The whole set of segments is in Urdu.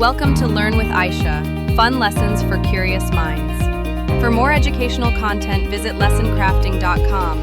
Welcome to Learn with Aisha, fun lessons for curious minds. For more educational content, visit lessonscrafting.com.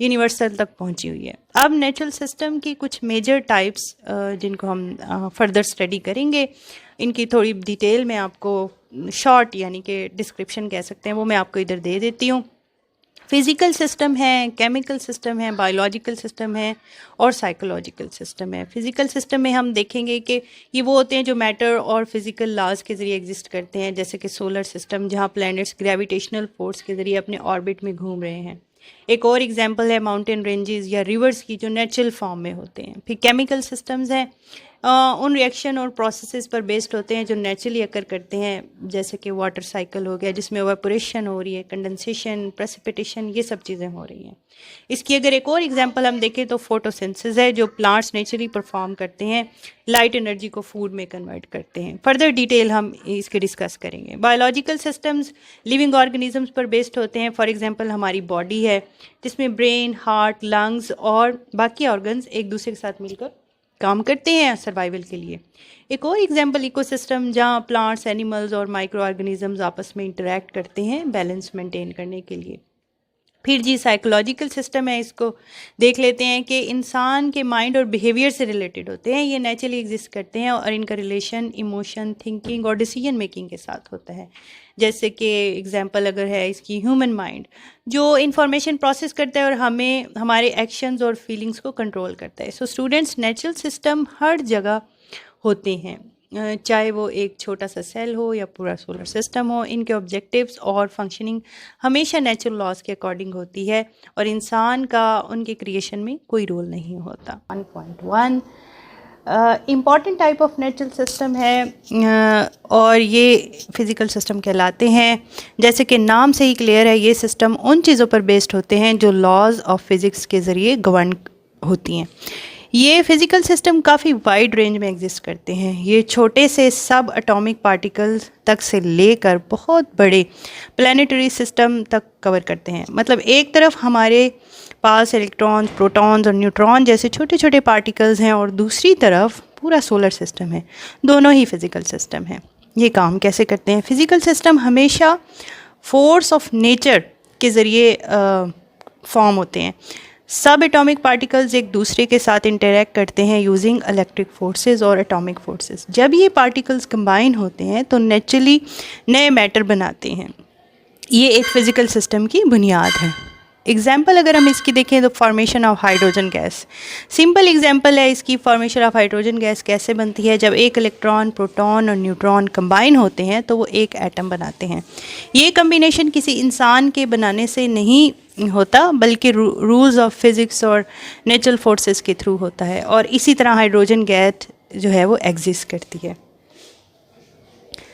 Universal تک پہنچی ہوئی ہے. اب نیچرل سسٹم کی کچھ میجر ٹائپس جن کو ہم فردر اسٹڈی کریں گے، ان کی تھوڑی ڈیٹیل میں آپ کو شارٹ یعنی کہ ڈسکرپشن کہہ سکتے ہیں وہ میں آپ کو ادھر دے دیتی ہوں. فزیکل سسٹم ہے، کیمیکل سسٹم ہے، بایولوجیکل سسٹم ہے اور سائیکولوجیکل سسٹم ہے. فزیکل سسٹم میں ہم دیکھیں گے کہ یہ وہ ہوتے ہیں جو میٹر اور فزیکل لاز کے ذریعے ایگزسٹ کرتے ہیں، جیسے کہ سولر سسٹم جہاں پلینٹس گریویٹیشنل فورس کے ذریعے اپنے آربٹ میں گھوم رہے ہیں. ایک اور ایگزامپل ہے ماؤنٹین رینجز یا ریورس کی جو نیچرل فارم میں ہوتے ہیں. پھر کیمیکل سسٹمز ہیں، ان ریئیکشن اور پروسیسز پر بیسڈ ہوتے ہیں جو نیچرلی اکر کرتے ہیں، جیسے کہ واٹر سائیکل ہو گیا جس میں ایواپوریشن ہو رہی ہے، کنڈنسیشن، پریسیپیٹیشن، یہ سب چیزیں ہو رہی ہیں. اس کی اگر ایک اور ایگزامپل ہم دیکھیں تو فوٹوسنتھسس ہے جو پلانٹس نیچرلی پرفارم کرتے ہیں، لائٹ انرجی کو فوڈ میں کنورٹ کرتے ہیں. فردر ڈیٹیل ہم اس کے ڈسکس کریں گے. بایولوجیکل سسٹمز لیونگ آرگنیزمس پر بیسڈ ہوتے ہیں. فار ایگزامپل ہماری باڈی ہے جس میں برین، ہارٹ، لنگز اور باقی آرگنز ایک دوسرے کے ساتھ مل کر کام کرتے ہیں سروائیول کے لیے. ایک اور ایگزامپل ایکو سسٹم جہاں پلانٹس، اینیملز اور مائکرو آرگنیزمز آپس میں انٹریکٹ کرتے ہیں بیلنس مینٹین کرنے کے لیے. پھر سائیکولوجیکل سسٹم ہے، اس کو دیکھ لیتے ہیں کہ انسان کے مائنڈ اور بیہیویئر سے ریلیٹڈ ہوتے ہیں. یہ نیچرلی ایگزسٹ کرتے ہیں اور ان کا ریلیشن ایموشن، تھنکنگ اور ڈیسیجن میکنگ کے ساتھ ہوتا ہے. جیسے کہ ایگزامپل اگر ہے اس کی ہیومن مائنڈ جو انفارمیشن پروسیس کرتا ہے اور ہمیں ہمارے ایکشنز اور فیلنگز کو کنٹرول کرتا ہے. سو اسٹوڈنٹس نیچرل سسٹم ہر جگہ ہوتے ہیں، چاہے وہ ایک چھوٹا سا سیل ہو یا پورا سولر سسٹم ہو. ان کے آبجیکٹیوز اور فنکشننگ ہمیشہ نیچرل لاز کے اکارڈنگ ہوتی ہے اور انسان کا ان کے کریشن میں کوئی رول نہیں ہوتا. 1.1 important type of natural system ہے اور یہ فزیکل سسٹم کہلاتے ہیں. جیسے کہ نام سے ہی کلیئر ہے، یہ سسٹم ان چیزوں پر بیسڈ ہوتے ہیں جو لاز آف فزکس کے ذریعے گورن ہوتی ہیں. یہ فزیکل سسٹم کافی وائڈ رینج میں ایگزسٹ کرتے ہیں. یہ چھوٹے سے سب اٹامک پارٹیکلز تک سے لے کر بہت بڑے پلانیٹری سسٹم تک کور کرتے ہیں. مطلب ایک طرف ہمارے پاس الیکٹرانز، پروٹونز اور نیوٹران جیسے چھوٹے چھوٹے پارٹیکلز ہیں اور دوسری طرف پورا سولر سسٹم ہے. دونوں ہی فزیکل سسٹم ہیں. یہ کام کیسے کرتے ہیں؟ فزیکل سسٹم ہمیشہ فورس آف نیچر کے ذریعے فارم ہوتے ہیں. سب اٹامک پارٹیکلز ایک دوسرے کے ساتھ انٹریکٹ کرتے ہیں یوزنگ الیکٹرک فورسز اور اٹامک فورسز. جب یہ پارٹیکلز کمبائن ہوتے ہیں تو نیچرلی نئے میٹر بناتے ہیں. یہ ایک فزیکل سسٹم کی بنیاد ہے. ایگزامپل اگر ہم اس کی دیکھیں تو formation of hydrogen gas. Simple example ہے اس کی. فارمیشن آف ہائیڈروجن گیس کیسے بنتی ہے؟ جب ایک الیکٹران، پروٹون اور نیوٹران کمبائن ہوتے ہیں تو وہ ایک ایٹم بناتے ہیں. یہ کمبینیشن کسی انسان کے بنانے سے نہیں ہوتا بلکہ رولز آف فزکس اور نیچرل فورسز کے تھرو ہوتا ہے، اور اسی طرح ہائیڈروجن گیس جو ہے وہ ایگزسٹ کرتی ہے.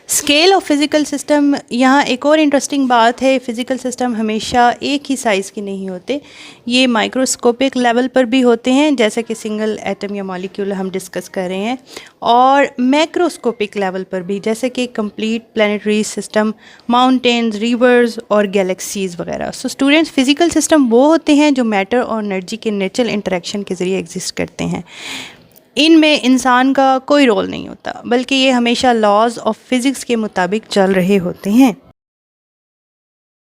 اسکیل آف فزیکل سسٹم، یہاں ایک اور انٹرسٹنگ بات ہے، فزیکل سسٹم ہمیشہ ایک ہی سائز کے نہیں ہوتے. یہ مائکروسکوپک لیول پر بھی ہوتے ہیں جیسا کہ سنگل ایٹم یا مالیکیول ہم ڈسکس کر رہے ہیں، اور میکروسکوپک لیول پر بھی جیسے کہ complete planetary system, mountains, rivers اور گیلیکسیز وغیرہ. سو اسٹوڈنٹس، فزیکل سسٹم وہ ہوتے ہیں جو میٹر اور انرجی کے نیچرل انٹریکشن کے ذریعے ایگزسٹ کرتے ہیں. ان میں انسان کا کوئی رول نہیں ہوتا بلکہ یہ ہمیشہ لاز آف فزکس کے مطابق چل رہے ہوتے ہیں.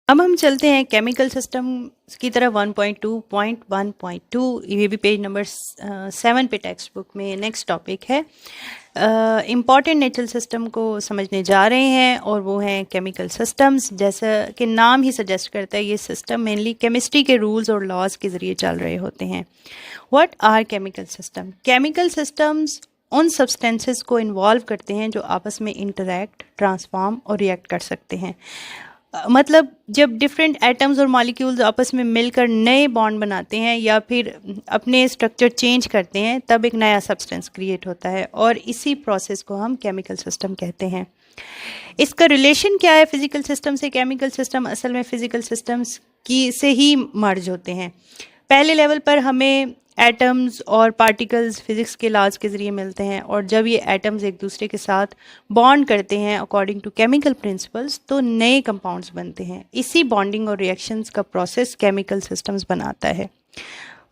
اب ہم چلتے ہیں کیمیکل سسٹم کی طرف. 1.2.1.2 یہ بھی پیج نمبر 7 پہ ٹیکسٹ بک میں نیکسٹ ٹاپک ہے. امپورٹنٹ نیچرل سسٹم کو سمجھنے جا رہے ہیں اور وہ ہیں کیمیکل سسٹمز. جیسا کہ نام ہی سجیسٹ کرتا ہے یہ سسٹم مینلی کیمسٹری کے رولز اور لاز کے ذریعے چل رہے ہوتے ہیں. What are chemical system? Chemical systems ان سبسٹینسز کو انوالو کرتے ہیں جو آپس میں انٹریکٹ، ٹرانسفارم اور ریئیکٹ کر سکتے ہیں. مطلب جب ڈفرینٹ ایٹمز اور مالیکیولز آپس میں مل کر نئے بانڈ بناتے ہیں یا پھر اپنے اسٹرکچر چینج کرتے ہیں تب ایک نیا سبسٹینس کریٹ ہوتا ہے، اور اسی پروسیس کو ہم کیمیکل سسٹم کہتے ہیں. اس کا ریلیشن کیا ہے فزیکل سسٹم سے؟ کیمیکل سسٹم اصل میں فزیکل سسٹمز کی سے ہی مرج ہوتے ہیں. پہلے لیول پر ہمیں ایٹمز اور پارٹیکلز فزکس کے لاز کے ذریعے ملتے ہیں، اور جب یہ ایٹمز ایک دوسرے کے ساتھ بانڈ کرتے ہیں اکارڈنگ ٹو کیمیکل پرنسپلز تو نئے کمپاؤنڈز بنتے ہیں. اسی بانڈنگ اور ریئیکشنز کا پروسیس کیمیکل سسٹمز بناتا ہے.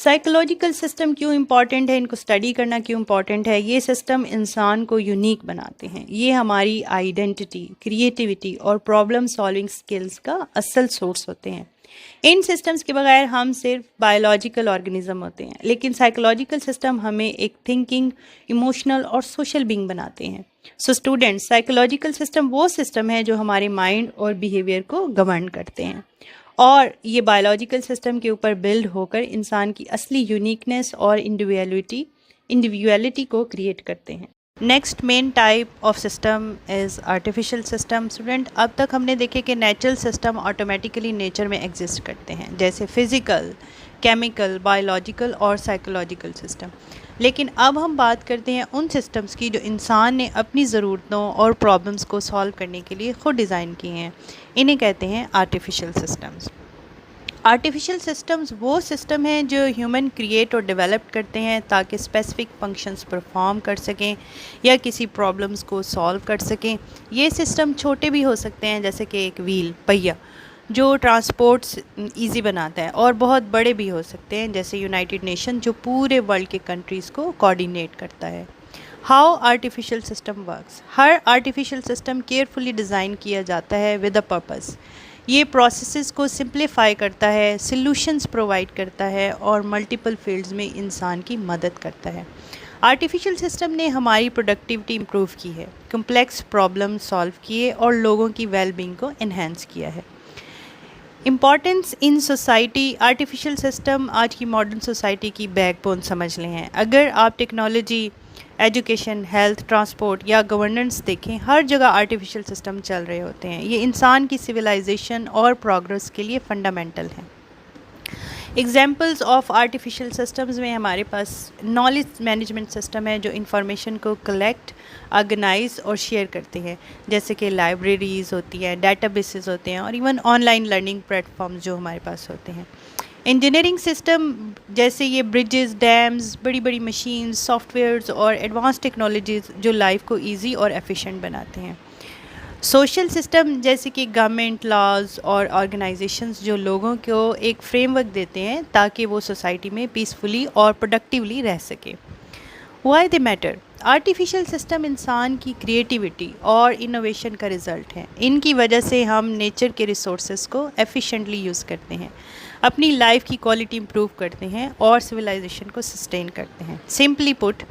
سائیکولوجیکل سسٹم کیوں امپورٹنٹ ہے، ان کو اسٹڈی کرنا کیوں امپورٹنٹ ہے؟ یہ سسٹم انسان کو یونیک بناتے ہیں، یہ ہماری آئیڈینٹی، کریٹیوٹی اور پرابلم سالونگ سکلز کا اصل سورس ہوتے ہیں۔ ان سسٹمز کے بغیر ہم صرف بایولوجیکل آرگنزم ہوتے ہیں، لیکن سائیکولوجیکل سسٹم ہمیں ایک تھنکنگ، ایموشنل اور سوشل بینگ بناتے ہیں۔ سو اسٹوڈنٹس، سائیکولوجیکل سسٹم وہ سسٹم ہے جو ہمارے مائنڈ اور بیہیویئر کو گورن کرتے ہیں، اور یہ بایولوجیکل سسٹم کے اوپر بلڈ ہو کر انسان کی اصلی یونیکنیس اور انڈیویجویلٹی کو کریٹ کرتے ہیں۔ Next main type of system is artificial system. Student, اب تک ہم نے دیکھے کہ نیچرل سسٹم آٹومیٹیکلی نیچر میں ایگزسٹ کرتے ہیں، جیسے فزیکل، کیمیکل، بایولوجیکل اور سائیکولوجیکل سسٹم، لیکن اب ہم بات کرتے ہیں ان سسٹمز کی جو انسان نے اپنی ضرورتوں اور پرابلمس کو سالو کرنے کے لیے خود ڈیزائن کیے ہیں، انہیں کہتے ہیں آرٹیفیشل سسٹمز۔ آرٹیفیشل سسٹمز وہ سسٹم ہیں جو ہیومن کریٹ اور ڈیولپ کرتے ہیں تاکہ اسپیسیفک فنکشنز پرفارم کر سکیں یا کسی پرابلمس کو سالو کر سکیں۔ یہ سسٹم چھوٹے بھی ہو سکتے ہیں، جیسے کہ ایک ویل، پہیہ، جو ٹرانسپورٹس ایزی بناتا ہے، اور بہت بڑے بھی ہو سکتے ہیں، جیسے یونائٹڈ نیشن جو پورے ورلڈ کے کنٹریز کو کوآرڈینیٹ کرتا ہے۔ How artificial system works. Hare artificial system carefully design کیا جاتا ہے ود اے پرپز۔ یہ پروسیسز کو سمپلیفائی کرتا ہے، سلوشنز پرووائڈ کرتا ہے اور ملٹیپل فیلڈز میں انسان کی مدد کرتا ہے۔ آرٹیفیشل سسٹم نے ہماری پروڈکٹیوٹی امپروو کی ہے، کمپلیکس پرابلم سالو کیے اور لوگوں کی ویل بینگ کو انہینس کیا ہے۔ Importance in society. Artificial system آج کی ماڈرن سوسائٹی کی بیک بون سمجھ لے ہیں۔ اگر آپ ٹیکنالوجی، ایجوکیشن، ہیلتھ، ٹرانسپورٹ یا گورننس دیکھیں، ہر جگہ آرٹیفیشل سسٹم چل رہے ہوتے ہیں۔ یہ انسان کی سویلائزیشن اور پروگرس کے لیے فنڈامنٹل ہیں۔ ایگزامپلز آف آرٹیفیشل سسٹمز میں ہمارے پاس نالج مینجمنٹ سسٹم ہے جو انفارمیشن کو کلیکٹ، آرگنائز اور شیئر کرتے ہیں، جیسے کہ لائبریریز ہوتی ہیں، ڈیٹا بیسز ہوتے ہیں، اور even online learning platforms جو ہمارے پاس ہوتے ہیں۔ انجینئرنگ سسٹم، جیسے یہ برجز، ڈیمز، بڑی بڑی مشینز، سافٹ ویئرز اور ایڈوانس ٹیکنالوجیز جو لائف کو ایزی اور ایفیشینٹ بناتے ہیں۔ سوشل سسٹم، جیسے کہ گورنمنٹ، لاز اور آرگنائزیشنز جو لوگوں کو ایک فریم ورک دیتے ہیں تاکہ وہ سوسائٹی میں پیسفلی اور پروڈکٹیولی رہ سکے۔ Why they matter. Artificial system انسان کی کریٹیوٹی اور انوویشن کا رزلٹ ہے۔ ان کی وجہ سے ہم نیچر کے ریسورسز کو ایفیشینٹلی یوز کرتے ہیں، اپنی لائف کی کوالٹی امپروو کرتے ہیں اور سویلائزیشن کو سسٹین کرتے ہیں۔ سمپلی پٹ،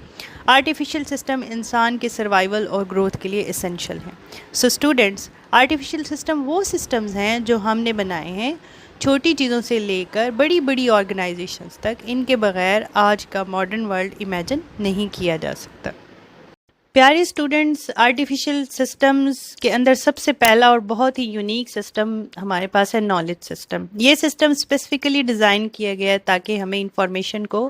آرٹیفیشل سسٹم انسان کے سروائیول اور گروتھ کے لیے اسینشیل ہیں۔ سو اسٹوڈنٹس، آرٹیفیشل سسٹم وہ سسٹمز ہیں جو ہم نے بنائے ہیں، چھوٹی چیزوں سے لے کر بڑی بڑی آرگنائزیشنز تک۔ ان کے بغیر آج کا ماڈرن ورلڈ امیجن نہیں کیا جا سکتا۔ پیارے اسٹوڈنٹس، آرٹیفیشل سسٹمز کے اندر سب سے پہلا اور بہت ہی یونیک سسٹم ہمارے پاس ہے نالج سسٹم۔ یہ سسٹم اسپیسیفکلی ڈیزائن کیا گیا ہے تاکہ ہمیں انفارمیشن کو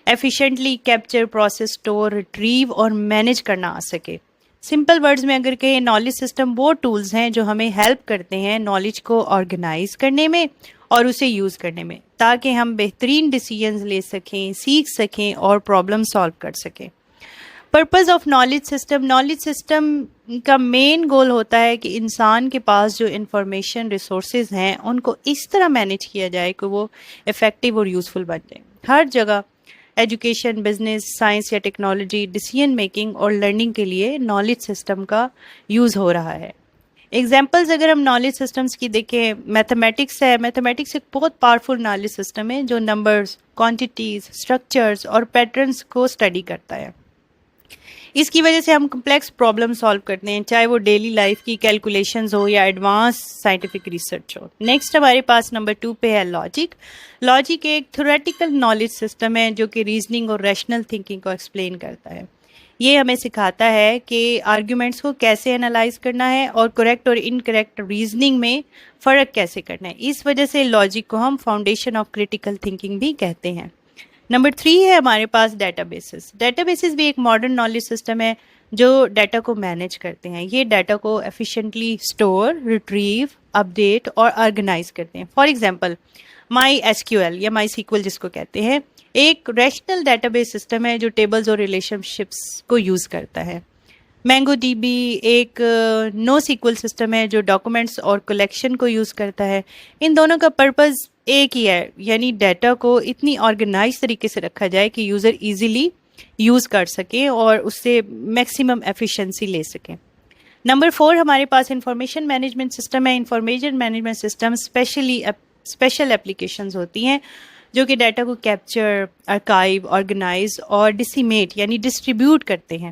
efficiently capture, process, store, retrieve اور مینیج کرنا آ سکے۔ سمپل ورڈز میں اگر کہیں، نالج سسٹم وہ ٹولز ہیں جو ہمیں ہیلپ کرتے ہیں نالج کو آرگنائز کرنے میں اور اسے یوز کرنے میں، تاکہ ہم بہترین ڈیسیژنز لے سکیں، سیکھ سکیں اور پرابلم سالو کر سکیں۔ پرپز آف نالج سسٹم کا مین گول ہوتا ہے کہ انسان کے پاس جو انفارمیشن ریسورسز ہیں ان کو اس طرح مینیج کیا جائے کہ وہ افیکٹو اور یوزفل بن جائیں۔ ہر جگہ ایجوکیشن، بزنس، سائنس یا ٹیکنالوجی، ڈیسیژن میکنگ اور لرننگ کے لیے نالج سسٹم کا یوز ہو رہا ہے۔ ایگزامپلز اگر ہم نالج سسٹمز کی دیکھیں، میتھمیٹکس ہے۔ میتھمیٹکس ایک بہت پاورفل نالج سسٹم ہے جو نمبرز، کوانٹیٹیز، اسٹرکچرز اور پیٹرنز کو اسٹڈی کرتا ہے۔ اس کی وجہ سے ہم کمپلیکس پرابلم سالو کرتے ہیں، چاہے وہ ڈیلی لائف کی کیلکولیشنز ہو یا ایڈوانس سائنٹیفک ریسرچ ہو۔ نیکسٹ ہمارے پاس نمبر 2 پہ ہے لاجک۔ لاجک ایک تھیوریٹیکل نالج سسٹم ہے جو کہ ریزننگ اور ریشنل تھنکنگ کو ایکسپلین کرتا ہے۔ یہ ہمیں سکھاتا ہے کہ آرگیومنٹس کو کیسے انالائز کرنا ہے اور کریکٹ اور انکریکٹ ریزننگ میں فرق کیسے کرنا ہے۔ اس وجہ سے لاجک کو ہم فاؤنڈیشن آف کریٹیکل تھنکنگ بھی کہتے ہیں۔ نمبر 3 ہے ہمارے پاس ڈیٹا بیسز۔ ڈیٹا بیسز بھی ایک ماڈرن نالج سسٹم ہے جو ڈیٹا کو مینیج کرتے ہیں۔ یہ ڈیٹا کو ایفیشینٹلی اسٹور، ریٹریو، اپڈیٹ اور آرگنائز کرتے ہیں۔ For example, my S Q L یا مائی سیکول جس کو کہتے ہیں، ایک ریشنل ڈیٹا بیس سسٹم ہے جو ٹیبلز اور ریلیشن شپس کو یوز کرتا ہے۔ مینگو ڈی بی ایک نو سیکول سسٹم ہے جو ڈاکومنٹس اور کلیکشن کو یوز کرتا ہے۔ ان دونوں کا پرپز ایک ہی ہے، یعنی ڈیٹا کو اتنی آرگنائز طریقے سے رکھا جائے کہ یوزر ایزیلی یوز کر سکیں اور اس سے میکسیمم ایفیشنسی لے سکیں۔ نمبر 4 ہمارے پاس انفارمیشن مینجمنٹ سسٹم ہے۔ Information management system special applications ہوتی ہیں جو کہ ڈیٹا کو کیپچر، آرکائیو، آرگنائز اور ڈسیمیٹ یعنی ڈسٹریبیوٹ کرتے ہیں۔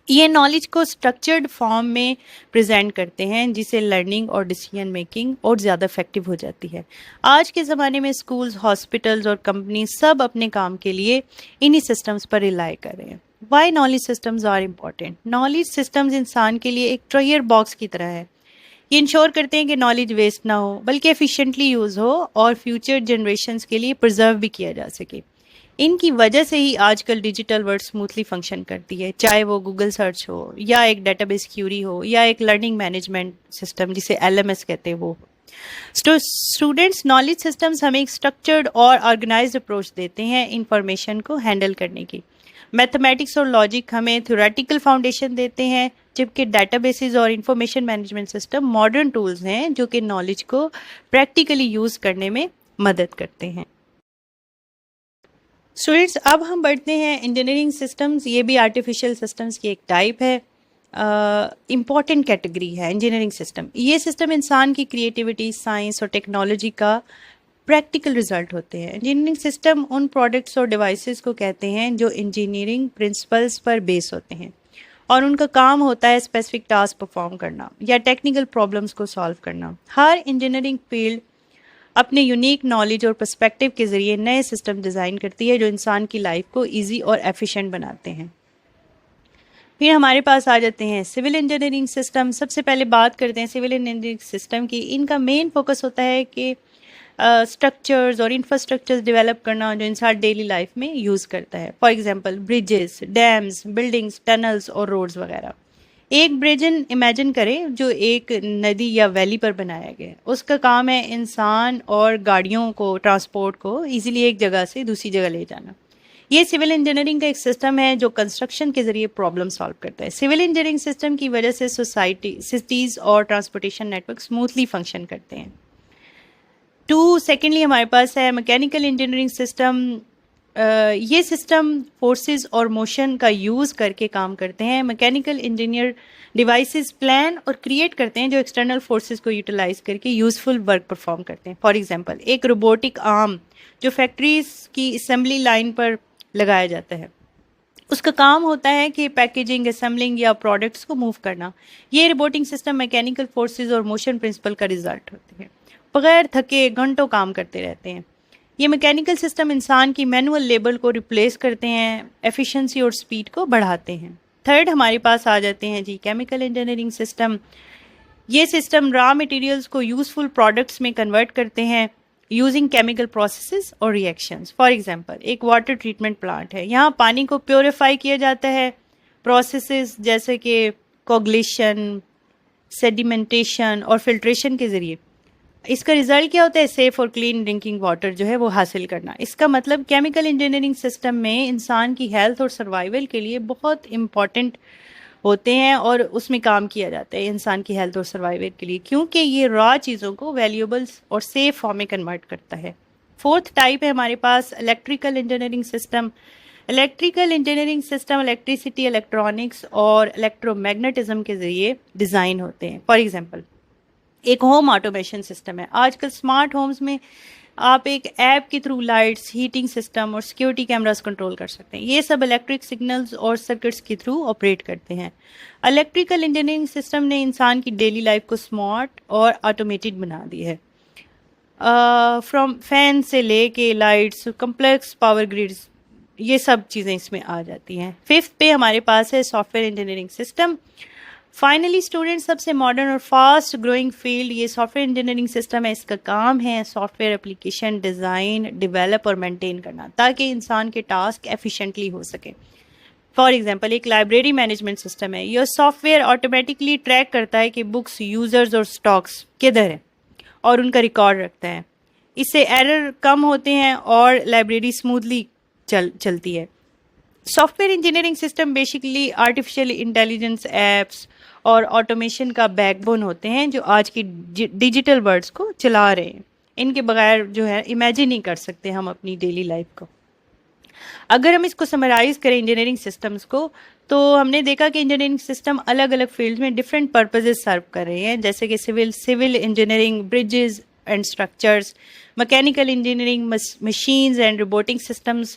یہ نالج کو اسٹرکچرڈ فارم میں پریزنٹ کرتے ہیں جس سے لرننگ اور ڈیسیژن میکنگ اور زیادہ افیکٹو ہو جاتی ہے۔ آج کے زمانے میں اسکولز، ہاسپٹلز اور کمپنیز سب اپنے کام کے لیے انہی سسٹمز پر ریلائی کر رہے ہیں۔ Why knowledge systems are important? Knowledge systems انسان کے لیے ایک ٹریئر باکس کی طرح ہے۔ یہ انشور کرتے ہیں کہ نالج ویسٹ نہ ہو بلکہ ایفیشینٹلی یوز ہو اور فیوچر جنریشنز کے لیے پرزرو بھی کیا جا سکے۔ ان کی وجہ سے ہی آج کل ڈیجیٹل ورلڈ اسموتھلی فنکشن کرتی ہے، چاہے وہ گوگل سرچ ہو یا ایک ڈیٹا بیس کیوری ہو یا ایک لرننگ مینجمنٹ سسٹم جسے LMS کہتے ہیں وہ ہو۔ اسٹوڈینٹس نالج سسٹمز ہمیں ایک اسٹرکچرڈ اور آرگنائزڈ اپروچ دیتے ہیں انفارمیشن کو ہینڈل کرنے کی۔ میتھمیٹکس اور لاجک ہمیں تھیوریٹیکل فاؤنڈیشن دیتے ہیں، جبکہ ڈیٹا بیسز اور information management system modern tools ہیں جو کہ نالج کو پریکٹیکلی یوز کرنے میں مدد کرتے ہیں۔ اسٹوڈینٹس اب ہم بڑھتے ہیں انجینئرنگ سسٹمز۔ یہ بھی آرٹیفیشیل سسٹمز کی ایک ٹائپ ہے، امپورٹنٹ کیٹیگری ہے انجینئرنگ سسٹم۔ یہ سسٹم انسان کی کریٹیوٹی، سائنس اور ٹیکنالوجی کا پریکٹیکل رزلٹ ہوتے ہیں۔ انجینئرنگ سسٹم ان پروڈکٹس اور ڈیوائسز کو کہتے ہیں جو انجینئرنگ پرنسپلز پر بیس ہوتے ہیں اور ان کا کام ہوتا ہے اسپیسیفک ٹاسک پرفارم کرنا یا ٹیکنیکل پرابلمس کو سالو کرنا۔ ہر انجینئرنگ فیلڈ اپنے یونیک نالج اور پرسپیکٹو کے ذریعے نئے سسٹم ڈیزائن کرتی ہے جو انسان کی لائف کو ایزی اور ایفیشینٹ بناتے ہیں۔ پھر ہمارے پاس آ جاتے ہیں سول انجینئرنگ سسٹم۔ سب سے پہلے بات کرتے ہیں سول انجینئرنگ سسٹم کی۔ ان کا مین فوکس ہوتا ہے کہ اسٹرکچرز اور انفراسٹرکچرز ڈیولپ کرنا جو انسان ڈیلی لائف میں یوز کرتا ہے۔ For example bridges, dams, buildings, tunnels اور روڈز وغیرہ۔ ایک برج امیجن کریں جو ایک ندی یا ویلی پر بنایا گیا ہے۔ اس کا کام ہے انسان اور گاڑیوں کو، ٹرانسپورٹ کو ایزیلی ایک جگہ سے دوسری جگہ لے جانا۔ یہ سول انجینئرنگ کا ایک سسٹم ہے جو کنسٹرکشن کے ذریعے پرابلم سالو کرتا ہے۔ سول انجینئرنگ سسٹم کی وجہ سے سٹیز اور transportation network smoothly function کرتے ہیں۔ سیکنڈلی ہمارے پاس ہے میکینیکل انجینئرنگ سسٹم۔ یہ سسٹم فورسز اور موشن کا یوز کر کے کام کرتے ہیں۔ میکینیکل انجینئر ڈیوائسز پلان اور کریٹ کرتے ہیں جو ایکسٹرنل فورسز کو یوٹیلائز کر کے یوزفل ورک پرفارم کرتے ہیں۔ فار ایگزامپل ایک روبوٹک آرم جو فیکٹریز کی اسمبلی لائن پر لگایا جاتا ہے، اس کا کام ہوتا ہے کہ پیکیجنگ، اسمبلنگ یا پروڈکٹس کو موو کرنا۔ یہ روبوٹنگ سسٹم میکینیکل فورسز اور موشن پرنسپل کا رزلٹ ہوتے ہیں، بغیر تھکے گھنٹوں کام کرتے رہتے ہیں۔ یہ میکینیکل سسٹم انسان کی مینول لیبر کو ریپلیس کرتے ہیں، ایفیشنسی اور سپیڈ کو بڑھاتے ہیں۔ تھرڈ ہمارے پاس آ جاتے ہیں کیمیکل انجینئرنگ سسٹم۔ یہ سسٹم را مٹیریلز کو یوزفل پروڈکٹس میں کنورٹ کرتے ہیں یوزنگ کیمیکل پروسیسز اور ریئیکشنز۔ فار ایگزامپل ایک واٹر ٹریٹمنٹ پلانٹ ہے، یہاں پانی کو پیوریفائی کیا جاتا ہے پروسیسز جیسے کہ کوگلیشن، سیڈیمنٹیشن اور فلٹریشن کے ذریعے۔ اس کا رزلٹ کیا ہوتا ہے؟ سیف اور کلین ڈرنکنگ واٹر جو ہے وہ حاصل کرنا۔ اس کا مطلب کیمیکل انجینئرنگ سسٹم میں انسان کی ہیلتھ اور سروائیول کے لیے بہت امپورٹنٹ ہوتے ہیں اور اس میں کام کیا جاتا ہے انسان کی ہیلتھ اور سروائیول کے لیے، کیونکہ یہ را چیزوں کو ویلیوبلس اور سیف فارم میں کنورٹ کرتا ہے۔ فورتھ ٹائپ ہے ہمارے پاس electrical engineering system. Electrical engineering system electricity, electronics اور الیکٹرو میگنیٹزم کے ذریعے ڈیزائن ہوتے ہیں۔ فار ایگزامپل ایک ہوم آٹومیشن سسٹم ہے۔ آج کل اسمارٹ ہومز میں آپ ایک ایپ کے تھرو لائٹس، ہیٹنگ سسٹم اور سیکیورٹی کیمراز کنٹرول کر سکتے ہیں۔ یہ سب الیکٹرک سگنلز اور سرکٹس کے تھرو آپریٹ کرتے ہیں۔ الیکٹریکل انجینئرنگ سسٹم نے انسان کی ڈیلی لائف کو اسمارٹ اور آٹومیٹڈ بنا دی ہے۔ فرام فین سے لے کے لائٹس، کمپلیکس پاور گریڈز، یہ سب چیزیں اس میں آ جاتی ہیں۔ ففتھ پہ ہمارے پاس ہے software engineering system. Finally student سب سے ماڈرن اور فاسٹ گروئنگ فیلڈ یہ سافٹ ویئر انجینئرنگ سسٹم ہے۔ اس کا کام ہے software application design, develop اور مینٹین کرنا تاکہ انسان کے ٹاسک ایفیشینٹلی ہو سکے۔ فار ایگزامپل ایک لائبریری مینجمنٹ سسٹم ہے۔ یہ سافٹ ویئر آٹومیٹکلی ٹریک کرتا ہے کہ بکس، یوزرز اور اسٹاکس کدھر ہیں اور ان کا ریکارڈ رکھتا ہے۔ اس سے ایرر کم ہوتے ہیں اور لائبریری اسموتھلی چلتی ہے۔ Software engineering system basically artificial intelligence apps اور آٹومیشن کا بیک بون ہوتے ہیں جو آج کی ڈیجیٹل ورلڈس کو چلا رہے ہیں۔ ان کے بغیر جو ہے امیجن نہیں کر سکتے ہم اپنی ڈیلی لائف کو. اگر ہم اس کو سمرائز کریں انجینئرنگ سسٹمز کو تو ہم نے دیکھا کہ انجینئرنگ سسٹم الگ الگ فیلڈ میں ڈفرینٹ پرپزز سرو کر رہے ہیں, جیسے کہ civil engineering, bridges and structures, mechanical engineering, machines and robotic systems,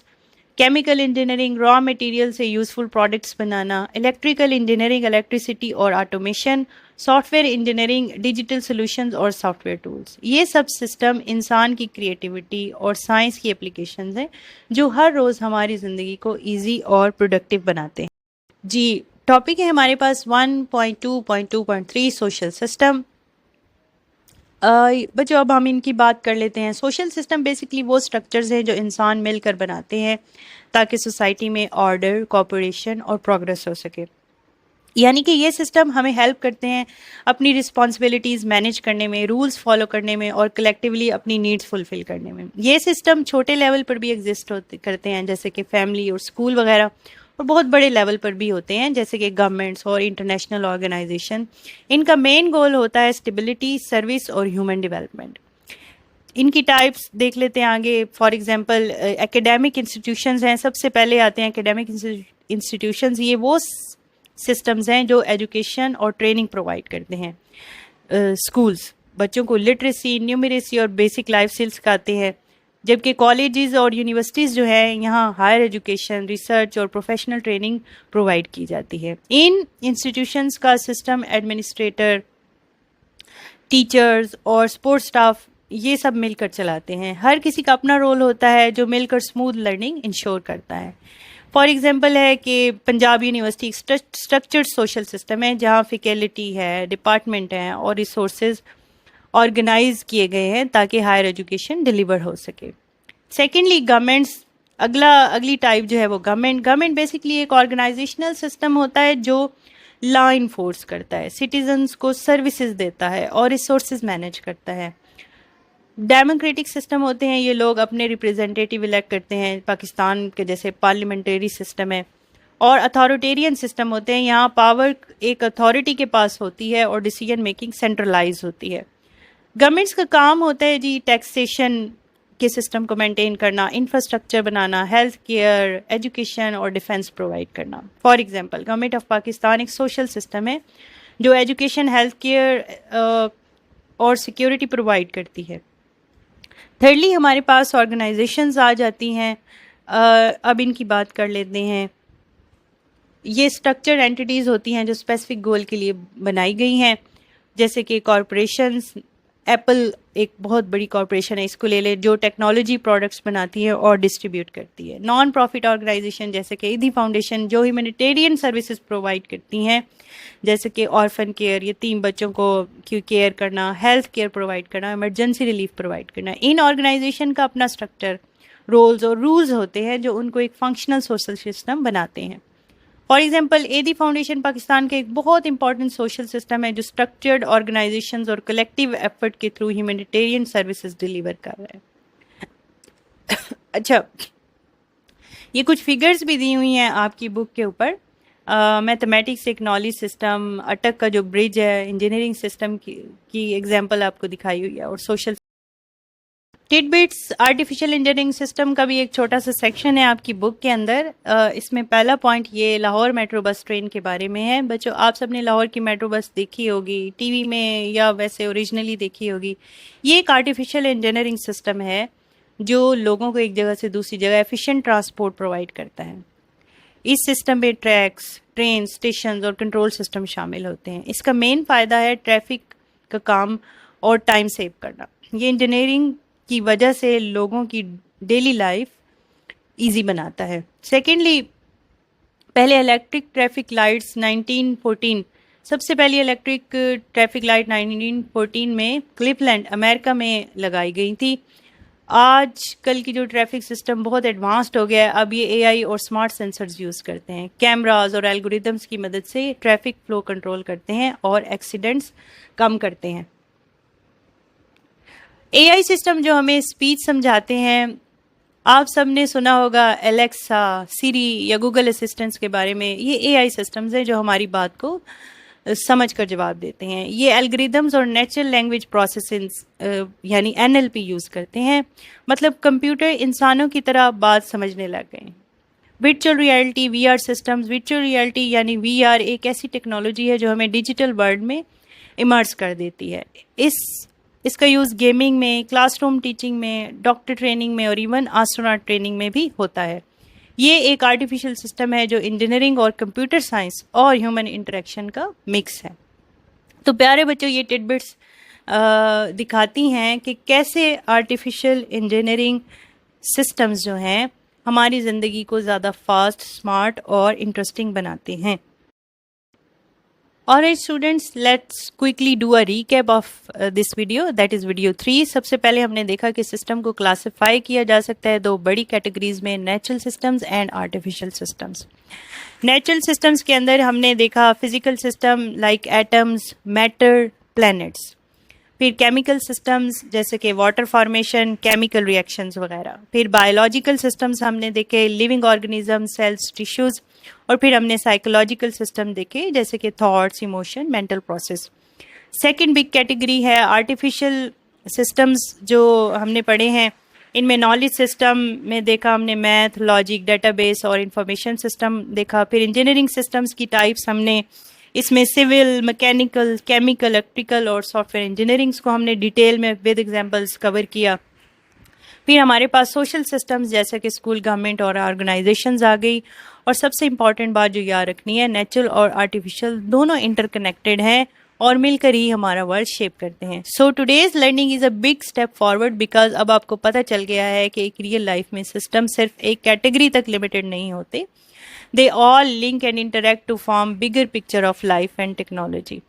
chemical engineering, raw material سے یوزفل پروڈکٹس بنانا, الیکٹریکل انجینئرنگ, الیکٹریسٹی اور automation, software engineering, digital solutions اور سافٹ ویئر ٹولز. یہ سب سسٹم انسان کی کریٹیوٹی اور سائنس کی اپلیکیشنز ہیں جو ہر روز ہماری زندگی کو ایزی اور پروڈکٹیو بناتے ہیں. جی, ٹاپک ہے ہمارے پاس 1.2.2.3 سوشل سسٹم. بچوں اب ہم ان کی بات کر لیتے ہیں. سوشل سسٹم بیسکلی وہ اسٹرکچرز ہیں جو انسان مل کر بناتے ہیں تاکہ سوسائٹی میں آرڈر, کوآپریشن اور پروگرس ہو سکے. یعنی کہ یہ سسٹم ہمیں ہیلپ کرتے ہیں اپنی رسپانسبلٹیز مینیج کرنے میں, رولز فالو کرنے میں اور کلیکٹیولی اپنی نیڈز فلفل کرنے میں. یہ سسٹم چھوٹے لیول پر بھی ایگزسٹ کرتے ہیں جیسے کہ فیملی اور اسکول وغیرہ, اور بہت بڑے لیول پر بھی ہوتے ہیں جیسے کہ گورنمنٹس اور انٹرنیشنل آرگنائزیشن. ان کا مین گول ہوتا ہے اسٹیبلٹی, سروس اور ہیومن ڈیولپمنٹ. ان کی ٹائپس دیکھ لیتے ہیں آگے. فار ایگزامپل ایکیڈیمک انسٹیٹیوشنز ہیں, سب سے پہلے آتے ہیں ایکیڈیمک انسٹیٹیوشنز. یہ وہ سسٹمز ہیں جو ایجوکیشن اور ٹریننگ پرووائڈ کرتے ہیں. اسکولز بچوں کو لٹریسی, نیومریسی اور بیسک لائف اسکل سکھاتے ہیں, جبکہ کالجز اور یونیورسٹیز جو ہیں یہاں ہائر ایجوکیشن, ریسرچ اور پروفیشنل ٹریننگ پرووائڈ کی جاتی ہے. ان انسٹیٹیوشنز کا سسٹم ایڈمنسٹریٹر, ٹیچرز اور سپورٹ اسٹاف یہ سب مل کر چلاتے ہیں. ہر کسی کا اپنا رول ہوتا ہے جو مل کر اسموتھ لرننگ انشور کرتا ہے. فار ایگزامپل ہے کہ Punjab university structured social system ہے جہاں فیکلٹی ہے, ڈپارٹمنٹ ہیں اور ریسورسز آرگنائز کیے گئے ہیں تاکہ ہائر ایجوکیشن ڈلیور ہو سکے. سیکنڈلی گورنمنٹس, اگلی ٹائپ جو ہے وہ گورنمنٹ بیسکلی ایک آرگنائزیشنل سسٹم ہوتا ہے جو لا انفورس کرتا ہے, سٹیزنز کو سروسز دیتا ہے اور ریسورسز مینیج کرتا ہے. ڈیموکریٹک سسٹم ہوتے ہیں, یہ لوگ اپنے ریپرزینٹیٹیو الیکٹ کرتے ہیں, پاکستان کے جیسے پارلیمنٹری سسٹم ہے. اور اتھارٹیرین سسٹم ہوتے ہیں, یہاں پاور ایک اتھارٹی کے پاس ہوتی ہے اور ڈیسیجن میکنگ سینٹرلائز ہوتی ہے. گورنمنٹس کا کام ہوتا ہے جی ٹیکسیشن کے سسٹم کو مینٹین کرنا, انفراسٹرکچر بنانا, ہیلتھ کیئر, ایجوکیشن اور ڈیفینس پرووائڈ کرنا. For example government of Pakistan ایک سوشل سسٹم ہے جو ایجوکیشن, ہیلتھ کیئر اور سیکیورٹی پرووائڈ کرتی ہے. تھرڈلی ہمارے پاس آرگنائزیشنز آ جاتی ہیں. اب ان کی بات کر لیتے ہیں. یہ اسٹرکچرڈ اینٹیز ہوتی ہیں جو اسپیسیفک گول کے لیے بنائی گئی ہیں, جیسے کہ کارپوریشنز. ایپل ایک بہت بڑی کارپوریشن ہے, اس کو لے لے, جو ٹیکنالوجی پروڈکٹس بناتی ہے اور ڈسٹریبیوٹ کرتی ہے. نان پروفٹ آرگنائزیشن جیسے کہ ایدھی فاؤنڈیشن جو ہیومینیٹیرین سروسز پرووائڈ کرتی ہیں جیسے کہ آرفن کیئر, یتیم بچوں کو کیئر کرنا, ہیلتھ کیئر پرووائڈ کرنا, ایمرجنسی ریلیف پرووائڈ کرنا. ان آرگنائزیشن کا اپنا اسٹرکچر, رولز اور رولز ہوتے ہیں جو ان کو ایک فنکشنل سوشل سسٹم بناتے ہیں. For example Edhi foundation Pakistan کا ایک بہت امپورٹنٹ سوشل سسٹم ہے جو اسٹرکچرڈ آرگنائزیشنز اور کلیکٹیو ایفرٹ کے تھرو ہیومینیٹیرین سروسز ڈلیور کر رہے ہیں. اچھا, یہ کچھ فگرز بھی دی ہوئی ہیں آپ کی بک کے اوپر. میتھمیٹکس ایک نالج سسٹم, اٹک کا جو برج ہے انجینئرنگ سسٹم کی ایگزامپل آپ کو دکھائی ہوئی ہے, اور سوشل ٹیڈ بٹس آرٹیفیشیل انجینئرنگ سسٹم کا بھی ایک چھوٹا سا سیکشن ہے آپ کی بک کے اندر. اس میں پہلا پوائنٹ یہ لاہور میٹرو بس ٹرین کے بارے میں ہے. بچوں آپ سب نے لاہور کی میٹرو بس دیکھی ہوگی ٹی وی میں یا ویسے اوریجنلی دیکھی ہوگی. یہ ایک آرٹیفیشیل انجینئرنگ سسٹم ہے جو لوگوں کو ایک جگہ سے دوسری جگہ ایفیشینٹ ٹرانسپورٹ پرووائڈ کرتا ہے. اس سسٹم میں ٹریکس, ٹرین, اسٹیشنز اور کنٹرول سسٹم شامل ہوتے ہیں. اس کا مین فائدہ ہے ٹریفک کا کام اور ٹائم سیو کرنا. یہ انجینئرنگ کی وجہ سے لوگوں کی ڈیلی لائف ایزی بناتا ہے. سیکنڈلی, پہلے الیکٹرک ٹریفک لائٹس 1914, سب سے پہلی الیکٹرک ٹریفک لائٹ 1914 میں کلیفلینڈ امریکہ میں لگائی گئی تھی. آج کل کی جو ٹریفک سسٹم بہت ایڈوانسڈ ہو گیا ہے. اب یہ اے آئی اور اسمارٹ سینسرز یوز کرتے ہیں, کیمراز اور الگوریدمس کی مدد سے ٹریفک فلو کنٹرول کرتے ہیں اور ایکسیڈنٹس کم کرتے ہیں. اے آئی سسٹم جو ہمیں اسپیچ سمجھاتے ہیں, آپ سب نے سنا ہوگا الیکسا, سیری یا گوگل اسسٹنٹس کے بارے میں. یہ اے آئی سسٹمز ہیں جو ہماری بات کو سمجھ کر جواب دیتے ہیں. یہ الگریدمز اور نیچرل لینگویج پروسیسنگ یعنی NLP یوز کرتے ہیں. مطلب کمپیوٹر انسانوں کی طرح بات سمجھنے لگ گئے ہیں. Virtual reality VR systems. Virtual reality یعنی VR ایک ایسی ٹیکنالوجی ہے جو ہمیں ڈیجیٹل ورلڈ میں امرس کر دیتی ہے. اس کا یوز گیمنگ میں، کلاس روم ٹیچنگ میں، ڈاکٹر ٹریننگ میں اور ایون آسٹروناٹ ٹریننگ میں بھی ہوتا ہے. یہ ایک آرٹیفیشل سسٹم ہے جو انجینئرنگ اور کمپیوٹر سائنس اور ہیومن انٹریکشن کا مکس ہے. تو پیارے بچوں، یہ ٹڈ بٹس دکھاتی ہیں کہ کیسے آرٹیفیشل انجینئرنگ سسٹمز جو ہیں ہماری زندگی کو زیادہ فاسٹ، اسمارٹ اور انٹرسٹنگ بناتے ہیں. Alright students, let's quickly do a recap of this video, that is video 3. سب سے پہلے ہم نے دیکھا کہ سسٹم کو کلاسیفائی کیا جا سکتا ہے 2 بڑی کیٹیگریز میں، natural systems and artificial systems. Natural systems کے اندر ہم نے دیکھا physical system like atoms, matter, planets. پھر کیمیکل سسٹمز جیسے کہ واٹر فارمیشن، کیمیکل ریئیکشنز وغیرہ. پھر بایولوجیکل سسٹمز ہم نے دیکھے لیونگ آرگنیزم، سیلز، ٹیشوز. اور پھر ہم نے سائیکولوجیکل سسٹم دیکھے جیسے کہ thoughts, emotion, mental process. Second big category ہے آرٹیفیشل سسٹمز جو ہم نے پڑھے ہیں. ان میں نالج سسٹم میں دیکھا ہم نے میتھ، لاجک، ڈیٹا بیس اور انفارمیشن سسٹم دیکھا. پھر انجینئرنگ سسٹمز کی ٹائپس ہم نے اس میں سول، میکینیکل، کیمیکل، الیکٹریکل اور سافٹ ویئر انجینئرنگس کو ہم نے ڈیٹیل میں ود ایگزامپلس کور کیا. پھر ہمارے پاس سوشل سسٹمز جیسے کہ اسکول، گورنمنٹ اور آرگنائزیشنز آ گئی. اور سب سے امپورٹنٹ بات جو یاد رکھنی ہے، نیچرل اور آرٹیفیشل دونوں انٹر کنیکٹڈ ہیں اور مل کر ہی ہمارا ورلڈ شیپ کرتے ہیں. So today's learning is a big step forward because اب آپ کو پتہ چل گیا ہے کہ ایک ریئل لائف میں سسٹم صرف ایک کیٹیگری تک لمیٹڈ نہیں ہوتے. They all link and interact to form bigger picture of life and technology.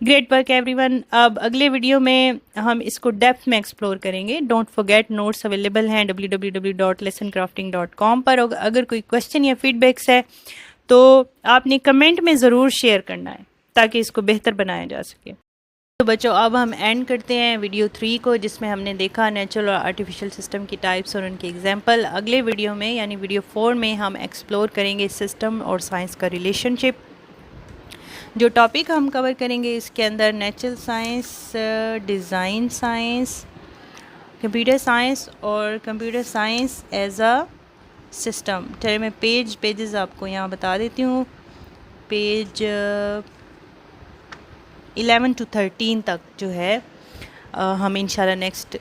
Great work everyone. اب اگلے ویڈیو میں ہم اس کو ڈیپتھ میں ایکسپلور کریں گے. ڈونٹ فرگیٹ نوٹس اویلیبل ہیں www.lessoncrafting.com پر. اگر کوئی کوشچن یا فیڈ بیکس ہے تو آپ نے کمنٹ میں ضرور شیئر کرنا ہے تاکہ اس کو بہتر بنایا جا سکے. تو بچوں اب ہم اینڈ کرتے ہیں ویڈیو 3 کو جس میں ہم نے دیکھا نیچرل اور آرٹیفیشل سسٹم کی ٹائپس اور ان کے ایگزامپل. اگلے ویڈیو میں یعنی ویڈیو 4 میں ہم ایکسپلور کریں گے سسٹم اور سائنس کا ریلیشن شپ. جو ٹاپک ہم کور کریں گے اس کے اندر natural science, design science, computer science اور computer science as a system. چلے میں پیجز آپ کو یہاں بتا دیتی ہوں. پیج 11 to 13 تک جو ہے ہم انشاءاللہ نیکسٹ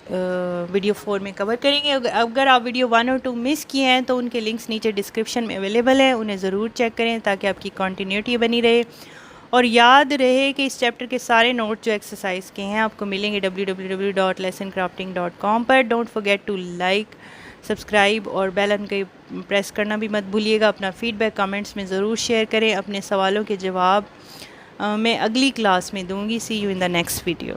ویڈیو 4 میں کور کریں گے. اگر آپ ویڈیو 1 اور 2 مس کیے ہیں تو ان کے لنکس نیچے ڈسکرپشن میں اویلیبل ہیں، انہیں ضرور چیک کریں تاکہ آپ کی کنٹینیوٹی بنی رہے. اور یاد رہے کہ اس چیپٹر کے سارے نوٹ جو ایکسرسائز کے ہیں آپ کو ملیں گے www.lessoncrafting.com پر. Don't forget to like, subscribe اور بیل آئکن کو پریس کرنا بھی مت بھولیے گا. اپنا فیڈ بیک کامنٹس میں ضرور شیئر کریں. اپنے سوالوں کے جواب میں اگلی کلاس میں دوں گی. See you in the next video.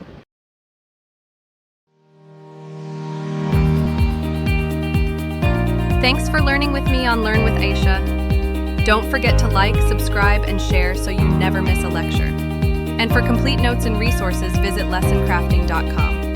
Thanks for learning with me on Learn with Aisha. Don't forget to like, subscribe, and share so you never miss a lecture. And for complete notes and resources, visit lessoncrafting.com.